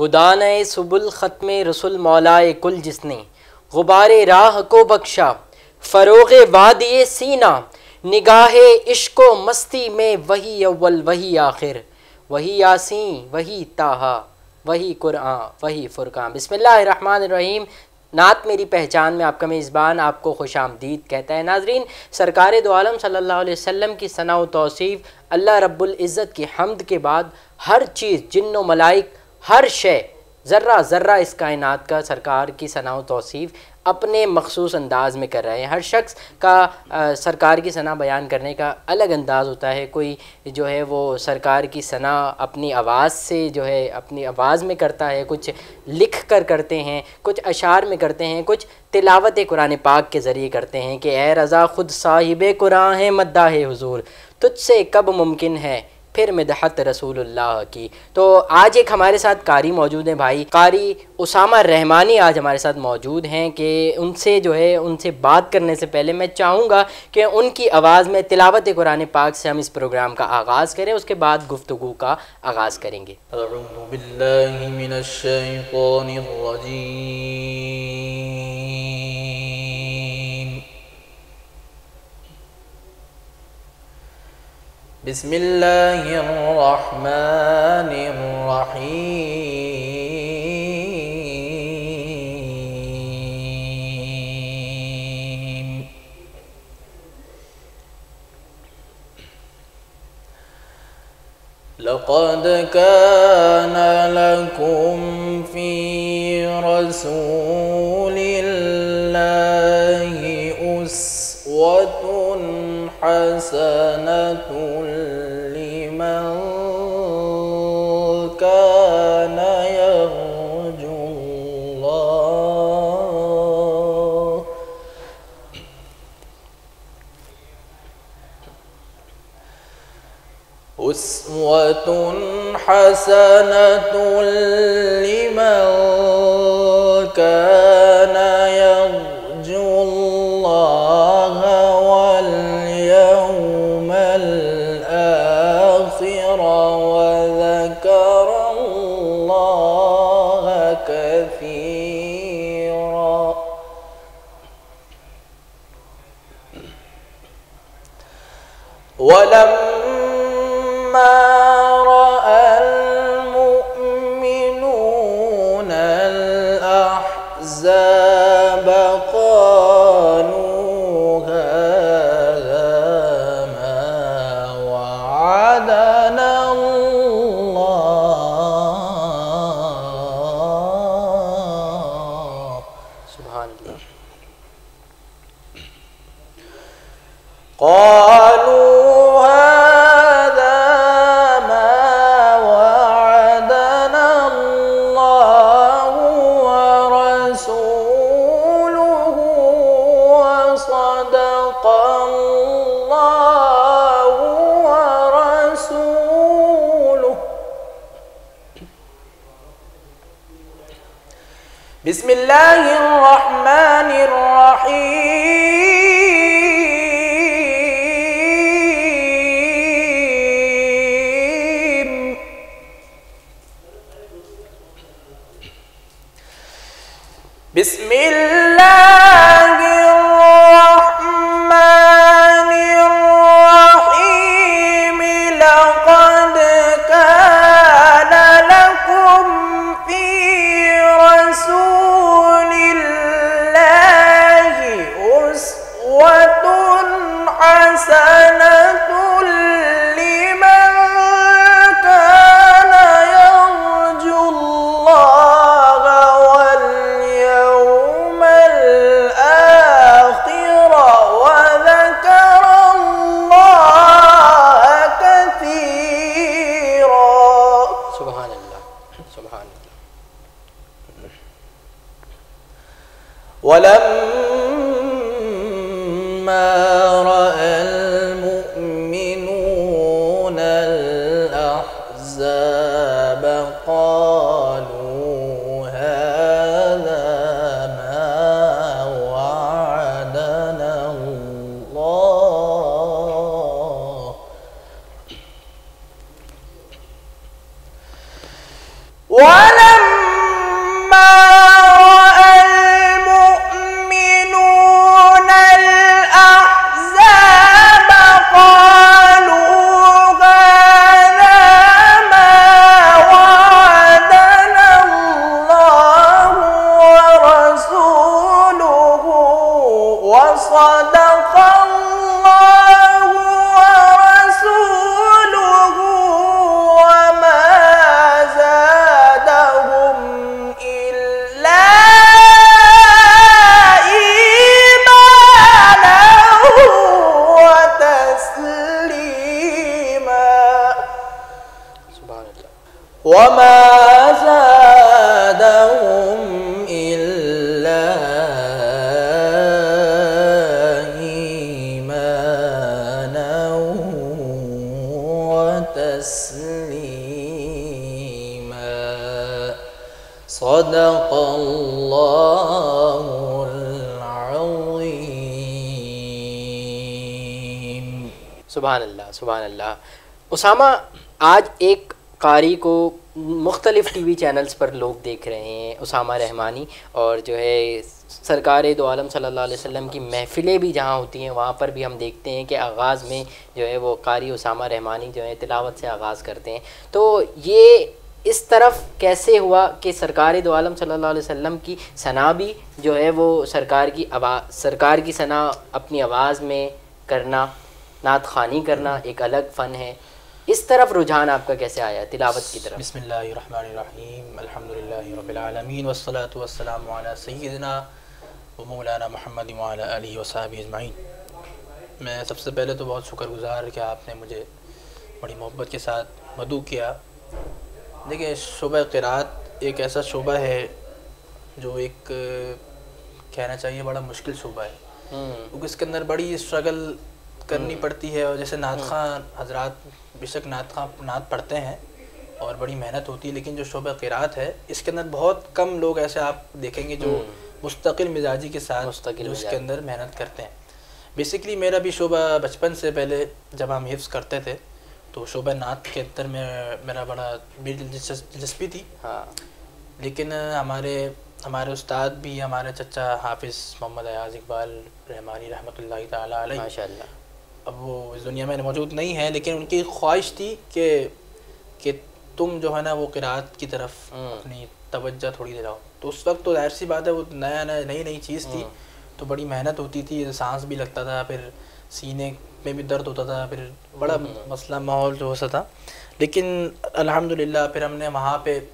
खुदाने सुबुल ख़त्मे रसुल मौलाए कुल जिसने गुबारे राह को बख्शा फ़रोग़े वादिये सीना निगाहे इश्को मस्ती में वही अव्वल वही आखिर वही यासीन वही ताहा वही कुरान वही फ़ुरक़ान। बिस्मिल्लाहिर्रहमानिर्रहीम। नात मेरी पहचान में आपका मेज़बान आपको खुशामदीद कहता है। नाज़रीन, सरकार दो आलम सल्लल्लाहु अलैहि वसल्लम की सना व तौसीफ़, अल्लाह रब्बुल इज़्ज़त की हम्द के बाद हर चीज़, जिन्न मलाइक, हर शय, ज़र्रा ज़र्रा इस कायनात का सरकार की सना व तौसीफ़ अपने मखसूस अंदाज में कर रहे हैं। हर शख्स का सरकार की सना बयान करने का अलग अंदाज़ होता है। कोई जो है वो सरकार की सना अपनी आवाज़ से जो है अपनी आवाज़ में करता है, कुछ लिख कर करते हैं, कुछ अशार में करते हैं, कुछ तिलावत कुरान पाक के ज़रिए करते हैं कि ए रज़ा ख़ुद साहिब कुरान है मद्दाह हुज़ूर, तुझसे कब मुमकिन है फिर मिदहत रसूलुल्लाह की। तो आज एक हमारे साथ कारी मौजूद हैं, भाई कारी उसामा रहमानी आज हमारे साथ मौजूद हैं कि उनसे जो है उनसे बात करने से पहले मैं चाहूँगा कि उनकी आवाज़ में तिलावत कुरान पाक से हम इस प्रोग्राम का आगाज़ करें, उसके बाद गुफ्तगू का आगाज़ करेंगे। अऊज़ु बिल्लाहि मिनश शैतानिर रजीम। बिस्मिल्लाहिर्रहमानिर्रहीम। लक़द कान लकुम फ़ी रसूलिल्लाहि उस्वतुन हसनतुन लिमन कान यर्जुल्लाह उस्वतुन हसनतुन लिमन कान यर्जुल्लाह वल यौमल आखिर व ज़करल्लाह कसीरा। वलम्मा रअल मुमिनूना अल अहज़ाब क़ालू हाज़ा मा वअदना अल्लाह। सुभान अल्लाह। क़ालू बिस्मिल्लाहिर्रहमानिर्रहीम। बिस्मिल्लाहिर्रहमानिर्रहीम। लक़द कान लकुम फ़ी रसूलिल्लाहि उस्वतुन हसनतुन लिमन कान यर्जुल्लाह वल यौमल आखिर व ज़करल्लाह कसीरा। सुभान अल्लाह, सुभान अल्लाह। वलम्मा रअल मुमिनूना अल अहज़ाब क़ालू हाज़ा मा वअदना अल्लाह। वलम्मा वमा ज़ादहुम इल्ला ईमानन व तस्लीमा। सदक़ल्लाहुल अज़ीम। सुभान अल्लाह, सुभान अल्लाह। उसामा, आज एक कारी को मुख्तलिफ़ टीवी चैनल्स पर लोग देख रहे हैं, उसामा रहमानी, और जो है सरकार दो आलम सल्लल्लाहु अलैहि वसल्लम की महफ़िलें भी जहाँ होती हैं वहाँ पर भी हम देखते हैं कि आगाज़ में जो है वो कारी उसामा रहमानी जो है तिलावत से आगाज़ करते हैं। तो ये इस तरफ कैसे हुआ कि सरकार दो आलम सल्लल्लाहु अलैहि वसल्लम की सना भी जो है वो सरकार की सना अपनी आवाज़ में करना, नात ख़ानी करना एक अलग फ़न है, इस तरफ रुझान आपका कैसे आया तिलावत की तरफ? बिस्मिल्लाहिर्रहमानिर्रहीम, अल्हम्दुलिल्लाहि रब्बिल आलमीन, वस्सलातु वस्सलामु अला सय्यिदिना व मौलाना मुहम्मद व अला आलिहि व सहबिहि अजमईन। मैं सबसे पहले तो बहुत शुक्रगुज़ार कि आपने मुझे बड़ी मोहब्बत के साथ मदऊ किया। देखिए, शोबा क़िराअत एक ऐसा शोबा है जो एक कहना चाहिए बड़ा मुश्किल शोबा है, क्योंकि इसके अंदर बड़ी स्ट्रगल करनी पड़ती है। और जैसे नात ख़ां हज़रात बेशक नात पढ़ते हैं और बड़ी मेहनत होती है, लेकिन जो शोबा क़िराअत है इसके अंदर बहुत कम लोग ऐसे आप देखेंगे जो मुस्तकिल मिजाजी के साथ जो इसके अंदर मेहनत करते हैं। बेसिकली मेरा भी शोबा बचपन से पहले जब हम हिफ्ज़ करते थे तो शोबा नात के अंदर में मेरा बड़ा दिलचस्पी थी। हाँ। लेकिन हमारे उस्ताद भी हमारे चचा हाफिज़ मोहम्मद अयाज़ इकबाल रहमानी रहमतुल्लाहि ताला अलैह, माशाअल्लाह, अब वो इस दुनिया में मौजूद नहीं है, लेकिन उनकी ख्वाहिश थी कि तुम जो है ना वो क़िराअत की तरफ अपनी तवज्जो थोड़ी दे जाओ। तो उस वक्त तो जाहिर सी बात है वो नई चीज़ थी, तो बड़ी मेहनत होती थी, सांस भी लगता था, फिर सीने में भी दर्द होता था, फिर बड़ा मसला माहौल जो सा था। लेकिन अल्हम्दुलिल्लाह फिर हमने वहाँ पे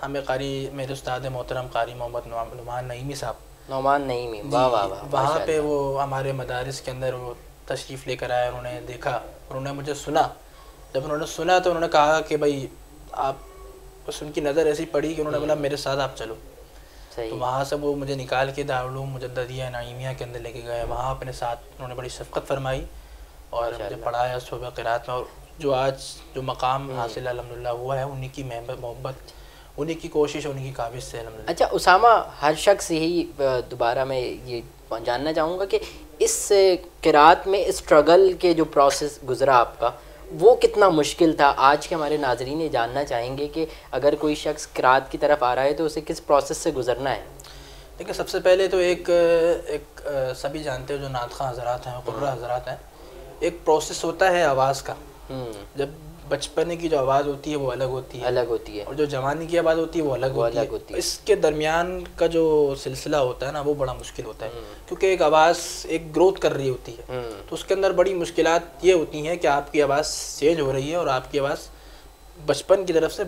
हमें कारी मेरे उस्ताद मोहतरम कारी मोहम्मद नुमान नईमी साहब, नौमान नईमी, वाह वाह वाह, वहाँ पे वो हमारे मदारिस के अंदर वो तशरीफ़ लेकर आए। उन्होंने देखा, उन्होंने मुझे सुना। जब उन्होंने सुना तो उन्होंने कहा कि भाई आप, बस उनकी नज़र ऐसी पड़ी कि उन्होंने बोला मेरे साथ आप चलो। तो वहाँ से वो मुझे निकाल के दारुल उलूम मुजद्दिदिया नईमिया के अंदर लेके गए। वहाँ अपने साथ उन्होंने बड़ी शफ़क़त फरमाई और मुझे पढ़ाया शोबा क़िराअत में। और जो आज जो मकाम हासिल अल्हम्दुलिल्लाह हुआ है उन्हीं की मोहब्बत, उन्हीं की कोशिश, उन्हीं की काबिज़ से अल्हम्दुलिल्लाह। अच्छा उसामा, हर शख्स यही दोबारा मैं ये जानना चाहूँगा कि इस क़िराअत में स्ट्रगल के जो प्रोसेस गुज़रा आपका वो कितना मुश्किल था? आज के हमारे नाज़रीन ये जानना चाहेंगे कि अगर कोई शख्स क़िराअत की तरफ आ रहा है तो उसे किस प्रोसेस से गुज़रना है। देखिए, सबसे पहले तो एक सभी जानते हो जो नात ख़ां हज़रात हैं, क़ुर्रा हज़रात हैं, एक प्रोसेस होता है आवाज़ का। जब बचपने की जो आवाज़ होती है वो अलग होती है और जो जवानी की आवाज़ होती है वो अलग होती है। इसके दरमियान का जो सिलसिला होता है ना वो बड़ा मुश्किल होता है, क्योंकि एक आवाज़ एक ग्रोथ कर रही होती है, तो उसके अंदर बड़ी मुश्किलात ये होती हैं कि आपकी आवाज़ चेंज हो रही है और आपकी आवाज़ बचपन की तरफ से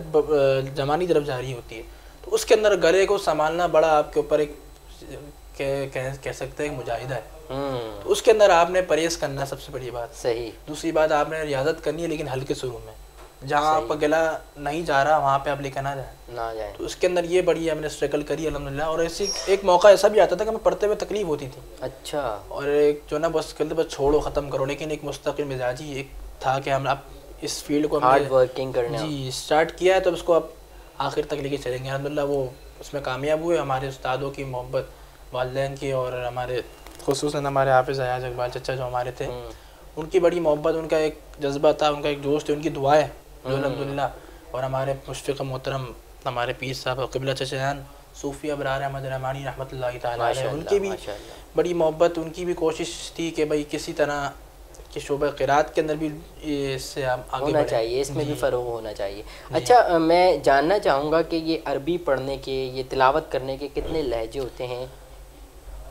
जवानी तरफ जा रही होती है। तो उसके अंदर गले को संभालना बड़ा आपके ऊपर एक कह सकते हैं मुजाहिदा है। तो उसके अंदर आपने परहेज़ करना सबसे बड़ी बात। सही। दूसरी बात, आपने रियाजत करनी है, लेकिन हल्के सुरों में, जहाँ आपका गला नहीं जा रहा वहाँ पे आप लेकर ना जाए। तो उसके अंदर ये बड़ी हमने स्ट्रगल करी अल्हम्दुलिल्लाह। और ऐसी एक मौका ऐसा भी आता था कि हमें पढ़ते हुए तकलीफ होती थी। अच्छा। और एक जो ना बस कहते बस छोड़ो, ख़त्म करो, लेकिन एक मुस्तकिल मिजाजी एक था कि हम अब इस फील्ड को हार्ड वर्किंग करना जी स्टार्ट किया है, तो उसको अब आखिर तक लेके चलेंगे अल्हम्दुलिल्लाह। वो उसमें कामयाब हुए। हमारे उस्तादों की मोहब्बत, वालिदैन की, और हमारे खुसूसन हमारे हाफिज़ अयाज़ इकबाल चचा जो हमारे थे उनकी बड़ी मोहब्बत, उनका एक जज्बा था, उनका एक जोश थे, उनकी दुआएं जो अल्हम्दुलिल्लाह। और हमारे मुशफ़िक़ मोहतरम हमारे पीर साहब क़िबला चचान सूफ़ी अबरार अहमद रहमानी रहमतुल्लाहि ताला अलैह, उनकी भी बड़ी मोहब्बत, उनकी भी कोशिश थी कि भाई किसी तरह कि शोबा क़िराअत के अंदर भी इससे आगे होना चाहिए, इसमें भी फ़रोग़ होना चाहिए। अच्छा, मैं जानना चाहूँगा कि ये अरबी पढ़ने के, ये तिलावत करने के कितने लहजे होते हैं?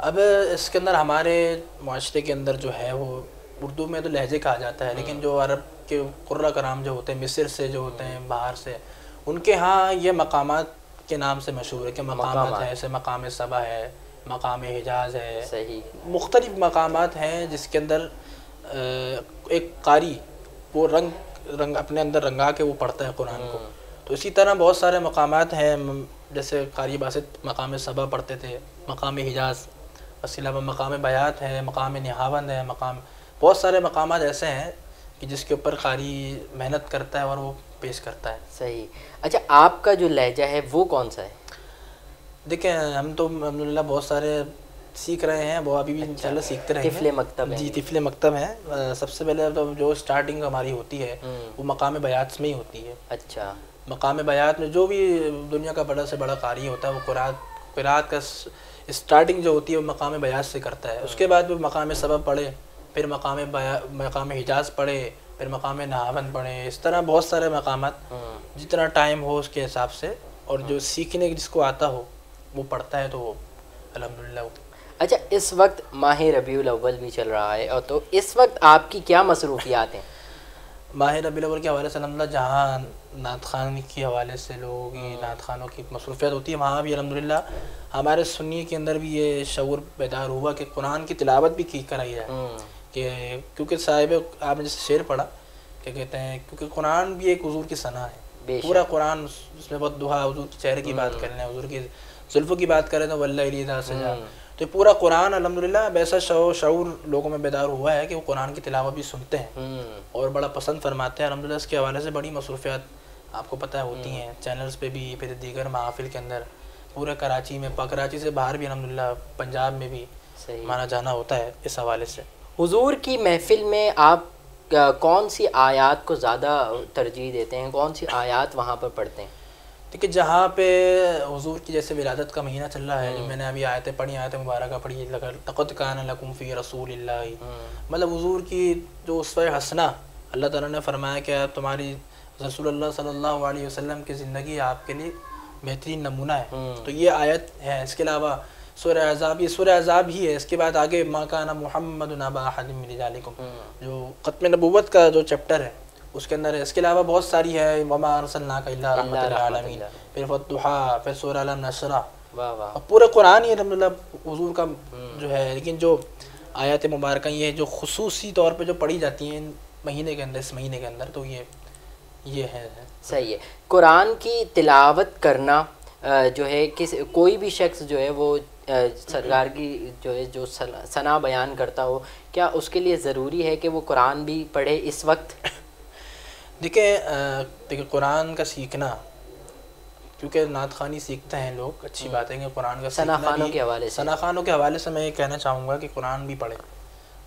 अब इसके अंदर हमारे माशरे के अंदर जो है वो उर्दू में तो लहजे कहा जाता है, लेकिन जो अरब के क़ुर्रा कराम जो होते हैं, मिस्र से जो होते हैं, बाहर से, उनके यहाँ ये मकामात के नाम से मशहूर है कि मकामात है, जैसे मकाम सबा है, मकाम हिजाज़ है। सही। मुख्तलिफ़ मकामात हैं जिसके अंदर एक कारी वो रंग अपने अंदर रंगा के वो पढ़ता है कुरान को। तो इसी तरह बहुत सारे मकामात हैं, जैसे कारी बासित मकाम सबा पढ़ते थे, मकाम हिजाज़, इसके अलावा मकाम बयात है, मकाम निहावंद है, मकाम बहुत सारे मकामात ऐसे हैं कि जिसके ऊपर कारी मेहनत करता है और वो पेश करता है। सही। अच्छा, आपका जो लहजा है वो कौन सा है? देखिए हम तो अल्हम्दुलिल्लाह बहुत सारे सीख रहे हैं, वो अभी भी इंशाल्लाह सीखते रहेंगे। तिफले मकतब है जी, तिफले मकतब है। सबसे पहले तो जो स्टार्टिंग हमारी होती है वो मकाम बयात में ही होती है। अच्छा। मकाम बयात में जो भी दुनिया का बड़ा से बड़ा कारी होता है वो क़िराअत का स्टार्टिंग जो होती है वो मकाम बयात से करता है। उसके बाद वो मकाम सबब पढ़े, फिर मकाम हिजाज़ पढ़े, फिर मकाम नहावंद पढ़े। इस तरह बहुत सारे मकामात, जितना टाइम हो उसके हिसाब से, और जो सीखने जिसको आता हो वो पढ़ता है, तो अल्हम्दुलिल्लाह। अच्छा, इस वक्त माह रबीउल अव्वल भी चल रहा है, और तो इस वक्त आपकी क्या मसरूफियात हैं? माह रबीउल अव्वल के हवाले से अल्हम्दुलिल्लाह जहाँ नात खान के हवाले से लोगों की नात खानों की मसरूफियात होती है, वहाँ भी अल्हम्दुलिल्लाह हमारे सुन्नी के अंदर भी ये शऊर बेदार हुआ कि कुरान की तिलावत भी की कराई जाए। कि क्योंकि साहिब आपने जैसे शेर पढ़ा, क्या कहते हैं, क्योंकि कुरान भी एक हुजूर की सना है, पूरा कुरान, उसमें बहुत दुआ, हुजूर के चेहरे की बात कर लें, हुजूर की जुल्फ़ों की बात करें तो वल्लैली इज़ा सजा। तो पूरा कुरान अल्हम्दुलिल्लाह वैसा शऊर लोगों में बेदार हुआ है कि वो कुरान की तिलावत भी सुनते हैं और बड़ा पसंद फरमाते हैं। अल्हम्दुलिल्लाह इसके हवाले से बड़ी मसरूफियात आपको पता है होती हैं, चैनल्स पे भी, फिर दीगर महफिल के अंदर, पूरे कराची में, कराची से बाहर भी अल्हम्दुलिल्लाह पंजाब में भी माना जाना होता है इस हवाले से। हुजूर की महफिल में आप कौन सी आयात को ज़्यादा तरजीह देते हैं, कौन सी आयात वहाँ पर पढ़ते हैं? देखिए जहाँ पे हुजूर की जैसे विलादत का महीना चल रहा है, जो मैंने अभी आयतें पढ़ी, आयत मुबारक पढ़ी, लक़द कान लकुम फ़ी रसूलिल्लाहि, मतलब हुजूर की जो उसवे हसना, अल्लाह ताला ने फरमाया कि तुम्हारी रसूलुल्लाह सल्लल्लाहु अलैहि वसल्लम की ज़िंदगी आपके लिए बेहतरीन नमूना है। तो ये आयत है। इसके अलावा सूरह अहज़ाब, ये सूरह अहज़ाब ही है। इसके बाद आगे मा काना मुहम्मदुन अबा अहदिम मिन रिजालिकुम, जो ख़त्म नबुव्वत का जो चैप्टर है उसके अंदर है। इसके अलावा बहुत सारी है, वमा अरसलनाका इल्ला रहमतल लिल आलमीन, फिर फद्दुहा, फिर सूरह अलम नशरा, और पूरा कुरान ही अल्हम्दुलिल्लाह हुजूर का जो है। लेकिन जो आयत मुबारक ये जो खुसूसी तौर पे जो पढ़ी जाती हैं महीने के अंदर, इस महीने के अंदर, तो ये है। सही है। कुरान की तिलावत करना जो है, कोई भी शख्स जो है वो सरकार की जो है जो सना बयान करता हो, क्या उसके लिए ज़रूरी है कि वो कुरान भी पढ़े इस वक्त? देखिए कुरान का सीखना, क्योंकि नात खानी सीखते हैं लोग, अच्छी बात है कि कुरान का सना खानों के हवाले से मैं ये कहना चाहूँगा कि कुरान भी पढ़ें,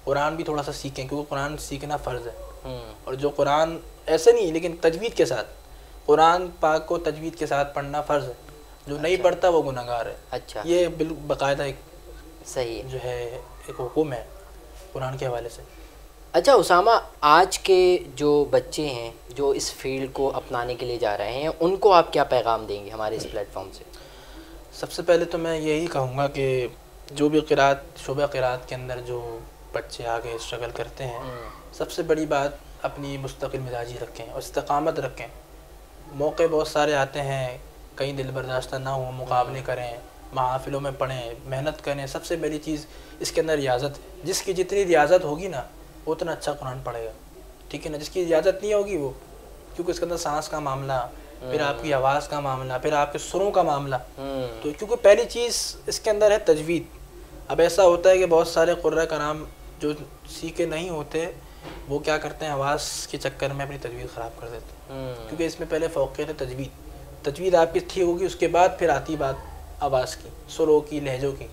कुरान भी थोड़ा सा सीखें, क्योंकि कुरान सीखना फ़र्ज़ है। और जो कुरान ऐसे नहीं, लेकिन तजवीद के साथ, कुरान पाक को तजवीद के साथ पढ़ना फ़र्ज़ है। जो नहीं पढ़ता वो गुनहगार है। अच्छा, ये बिल्कुल बाकायदा एक सही जो है एक हुक्म है कुरान के हवाले से। अच्छा उसामा, आज के जो बच्चे हैं जो इस फील्ड को अपनाने के लिए जा रहे हैं, उनको आप क्या पैगाम देंगे हमारे इस प्लेटफॉर्म से? सबसे पहले तो मैं यही कहूँगा कि जो भी शोबा क़िराअत के अंदर जो बच्चे आगे स्ट्रगल करते हैं, सबसे बड़ी बात अपनी मुस्तकिल मिजाजी रखें और इस्तिक़ामत रखें। मौके बहुत सारे आते हैं, कहीं दिल बर्दाश्त ना हो, मुकाबले करें, महफिलों में पढ़ें, मेहनत करें। सबसे बड़ी चीज़ इसके अंदर रियाज़त है। जिसकी जितनी रियाज़त होगी ना वो उतना अच्छा कुरान पढ़ेगा, ठीक है ना। जिसकी इजाज़त नहीं होगी वो, क्योंकि इसके अंदर सांस का मामला, फिर आपकी आवाज़ का मामला, फिर आपके सुरों का मामला, तो क्योंकि पहली चीज़ इसके अंदर है तजवीद। अब ऐसा होता है कि बहुत सारे क़ुर्रा कराम जो सीखे नहीं होते, वो क्या करते हैं, आवाज़ के चक्कर में अपनी तजवीद ख़राब कर देते हैं। क्योंकि इसमें पहले फ़ौक़ियत है तजवीद आपकी ठीक होगी, उसके बाद फिर आती बात आवाज़ की, सुरों की, लहजों की।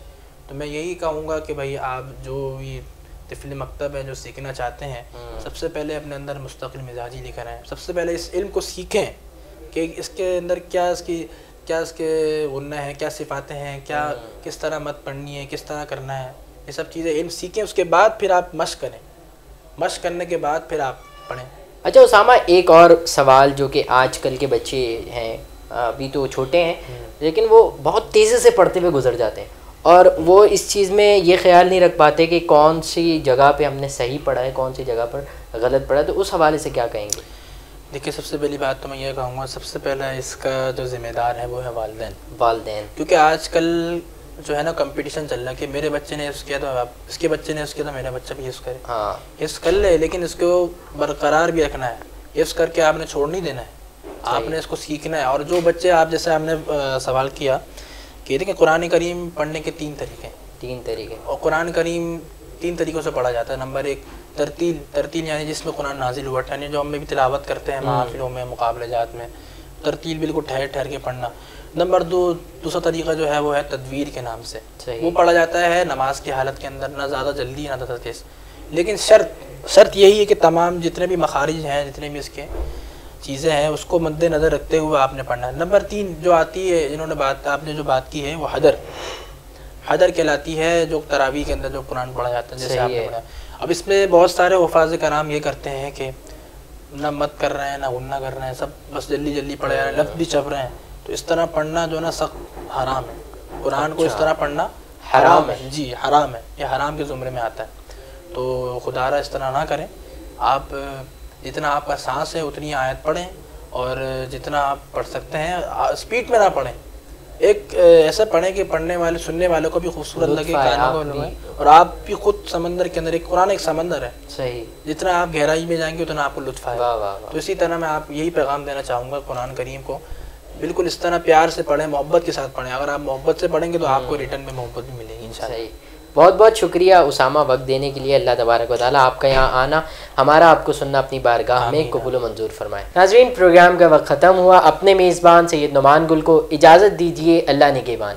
तो मैं यही कहूँगा कि भाई आप जो भी तिफली मकतब है, जो सीखना चाहते हैं, सबसे पहले अपने अंदर मुस्तकिल मिजाजी लेकर आएँ। सबसे पहले इस इल्म को सीखें कि इसके अंदर क्या इसके गुन्ना है, क्या सिफ़ातें हैं, क्या किस तरह मत पढ़नी है, किस तरह करना है, ये सब चीज़ें इल्म सीखें। उसके बाद फिर आप मश्क करें, मश्क करने के बाद फिर आप पढ़ें। अच्छा उसामा, एक और सवाल जो कि आजकल के बच्चे हैं, अभी तो छोटे हैं, लेकिन वो बहुत तेज़ी से पढ़ते हुए गुजर जाते हैं और वो इस चीज़ में ये ख्याल नहीं रख पाते कि कौन सी जगह पे हमने सही पढ़ा है, कौन सी जगह पर गलत पढ़ा है। तो उस हवाले से क्या कहेंगे? देखिए सबसे पहली बात तो मैं ये कहूँगा, सबसे पहला इसका जो ज़िम्मेदार है वो है वालिदैन। क्योंकि आजकल जो है ना कंपटीशन चल रहा है कि मेरे बच्चे ने इसको किया तो इसके बच्चे ने इसको किया तो मेरा बच्चा भी हिफ्ज़ करे। हाँ, हिफ्ज़ कर ले, लेकिन इसको बरकरार भी रखना है। हिफ्ज़ करके आपने छोड़ नहीं देना है, आपने इसको सीखना है। और जो बच्चे आप जैसे आपने सवाल किया कि देखिए कुरान करीम पढ़ने के 3 तरीके और कुरान करीम 3 तरीक़ों से पढ़ा जाता है। नंबर 1 तरतील यानी जिसमें कुरान नाजिल हुआ, यानी जो हम भी तिलावत करते हैं महफिलों में, मुकाबले जात में, तरतील बिल्कुल ठहर ठहर के पढ़ना। नंबर 2 दूसरा तरीका जो है वो है तदवीर के नाम से, वो पढ़ा जाता है नमाज की हालत के अंदर, ना ज़्यादा जल्दी ना ज़्यादा तेज़, लेकिन शर्त यही है कि तमाम जितने भी मखारिज हैं, जितने भी इसके चीज़ें हैं, उसको मद्देनज़र रखते हुए आपने पढ़ना है। नंबर 3 जो आती है, जिन्होंने आपने जो बात की है, वो हदर कहलाती है, जो तरावी के अंदर जो कुरान पढ़ा जाता है, जैसे आपने पढ़ा। अब इसमें बहुत सारे हुफ़ाज़ कराम ये करते हैं कि ना मत कर रहे हैं, ना गुन्ना कर रहे हैं, सब बस जल्दी जल्दी पढ़े जा रहे हैं, लफ्ज़ भी छप रहे हैं। तो इस तरह पढ़ना जो ना सख्त हराम है। कुरान को इस तरह पढ़ना हराम है जी, हराम है, ये हराम के ज़ुमरे में आता है। तो खुदारा इस तरह ना करें। आप जितना आपका सांस है उतनी आयत पढ़ें, और जितना आप पढ़ सकते हैं स्पीड में ना पढ़ें। एक ऐसा पढ़ें कि पढ़ने वाले सुनने वालों को भी खूबसूरत लगे, कानों को लगे, और आप भी खुद समंदर के अंदर, एक कुरान एक समंदर है, सही, जितना आप गहराई में जाएंगे उतना आपको लुत्फ़ आएगा। तो इसी तरह मैं आप यही पैगाम देना चाहूँगा, कुरान करीम को बिल्कुल इस तरह प्यार से पढ़ें, मोहब्बत के साथ पढ़ें। अगर आप मोहब्बत से पढ़ेंगे तो आपको रिटर्न में मोहब्बत भी मिलेगी इंशाल्लाह। बहुत बहुत शुक्रिया उसामा वक्त देने के लिए। अल्लाह तबारक व तआला आपका यहाँ आना, हमारा आपको सुनना अपनी बारगाह में कबूल मंजूर फरमाए। नाज़रीन, प्रोग्राम का वक्त ख़त्म हुआ। अपने मेज़बान सैयद नुमान गुल को इजाज़त दीजिए। अल्लाह निगहबान।